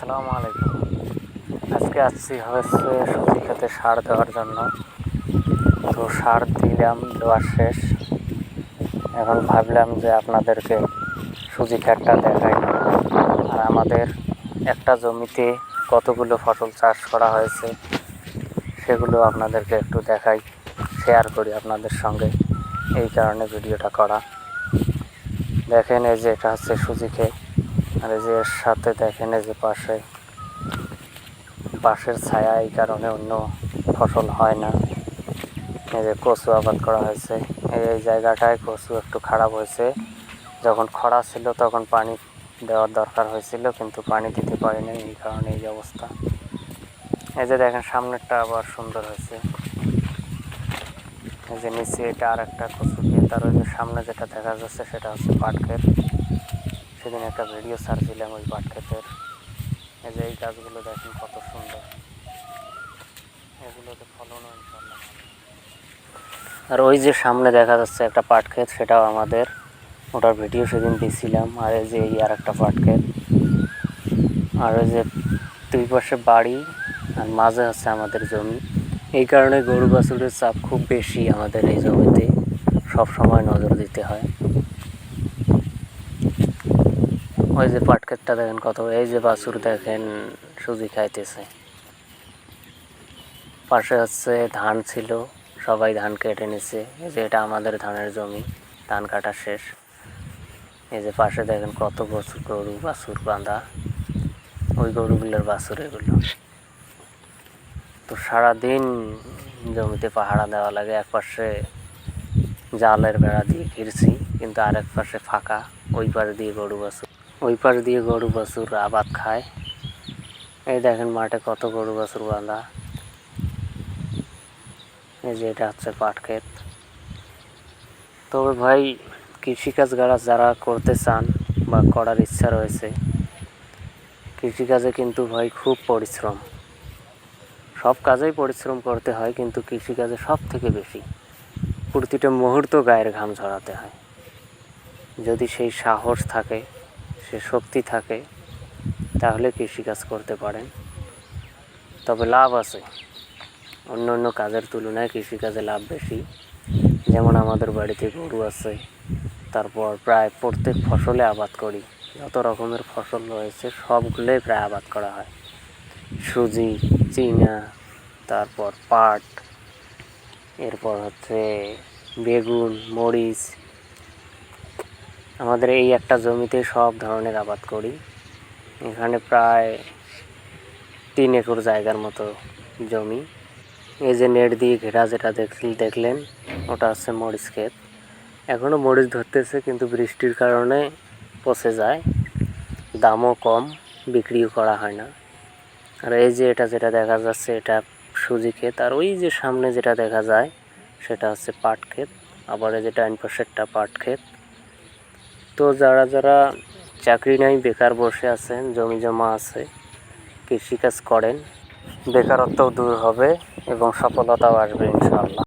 আসসালামু আলাইকুম। আজকে আসছি হচ্ছে সবজি খেতে সার দেওয়ার জন্য। তো সার দিলাম, দেওয়া শেষ। এখন ভাবলাম যে আপনাদেরকে সবজি ক্ষেতটা দেখাই। আর আমাদের একটা জমিতে কতগুলো ফসল চাষ করা হয়েছে সেগুলো আপনাদেরকে একটু দেখাই, শেয়ার করি আপনাদের সঙ্গে। এই কারণে ভিডিওটা করা। দেখেন এই যে এটা হচ্ছে সবজি ক্ষেত, আর এই যে এর সাথে দেখেন এই যে বাঁশের ছায়া, এই কারণে অন্য ফসল হয় না। এই যে কচু আবাদ করা হয়েছে। এই জায়গাটায় কচু একটু খারাপ হয়েছে। যখন খরা ছিল তখন পানি দেওয়ার দরকার হয়েছিল, কিন্তু পানি দিতে পারিনি, এই কারণে এই অবস্থা। এই যে দেখেন সামনেরটা আবার সুন্দর হয়েছে। এই যে নিচে এটা আর একটা কচু ক্ষেত, আর ওই যে সামনে যেটা দেখা যাচ্ছে সেটা হচ্ছে পাট ক্ষেত। সেদিন একটা ভিডিও ছাড়ছিলাম ওই পাট ক্ষেতের। এই যে এই গাছগুলো দেখেন কত সুন্দর, এগুলোতে ফলনও ইনশাল্লাহ ভালো। আর ওই যে সামনে দেখা যাচ্ছে একটা পাট ক্ষেত, সেটাও আমাদের, ওটার ভিডিও সেদিন দিয়েছিলাম। আর এই যে এই আর একটা পাট ক্ষেত, আর ওই যে দুই পাশে বাড়ি, আর মাঝে হচ্ছে আমাদের জমি। এই কারণে গরু বাছুরের চাপ খুব বেশি আমাদের এই জমিতে, সব সময় নজর দিতে হয়। ওই যে পাট ক্ষেতটা দেখেন কত, এই যে বাছুর দেখেন সুজি খাইতেছে। পাশে হচ্ছে ধান ছিল, সবাই ধান কেটে নিছে। এই যে এটা আমাদের ধানের জমি, ধান কাটা শেষ। এই যে পাশে দেখেন কত বছর গরু বাছুর বাঁধা, ওই গরুগুলোর বাছুর এগুলো। তো সারাদিন জমিতে পাহারা দেওয়া লাগে। এক পাশে জালের বেড়া দিয়ে ঘিরছি, কিন্তু আরেক পাশে ফাঁকা, ওই পাশ দিয়ে গরু বাছুর আবাদ খায়। এই দেখেন মাঠে কত গরু বাছুর বাঁধা। এই যে এটা হচ্ছে পাট ক্ষেত। তবে ভাই, কৃষিকাজ যারা করতে চান বা করার ইচ্ছা রয়েছে, কৃষিকাজে কিন্তু ভাই খুব পরিশ্রম। সব কাজেই পরিশ্রম করতে হয়, কিন্তু কৃষিকাজে সব থেকে বেশি প্রতিটা মুহূর্ত গায়ের ঘাম ঝরাতে হয়। যদি সেই সাহস থাকে, সে শক্তি থাকে, তাহলে কৃষিকাজ করতে পারেন। তবে লাভ আছে, অন্য অন্য কাজের তুলনায় কৃষিকাজে লাভ বেশি। যেমন আমাদের বাড়িতে গরু আছে, তারপর প্রায় প্রত্যেক ফসলে আবাদ করি। যত রকমের ফসল রয়েছে সবগুলোই প্রায় আবাদ করা হয়। সুজি, চিনা, তারপর পাট, এরপর হচ্ছে বেগুন, মরিচ। আমাদের এই একটা জমিতে সব ধরনের আবাদ করি। এখানে প্রায় 3 একর জায়গার মতো জমি। এই যে নেট দিয়ে ঘেরা যেটা দেখলেন, ওটা হচ্ছে মরিচ ক্ষেত। এখনও মরিচ ধরতেছে, কিন্তু বৃষ্টির কারণে পচে যায়, দামও কম, বিক্রিও করা হয় না। আর এই যে এটা যেটা দেখা যাচ্ছে, এটা সুজি ক্ষেত। আর ওই যে সামনে যেটা দেখা যায় সেটা হচ্ছে পাট ক্ষেত। আবার এই যে ডান পাশেরটা পাট ক্ষেত। তো যারা যারা চাকরি নাই, বেকার বসে আছেন, জমি জমা আছে, কৃষিকাজ করেন, বেকারত্বও দূর হবে এবং সফলতাও আসবে ইনশাআল্লাহ।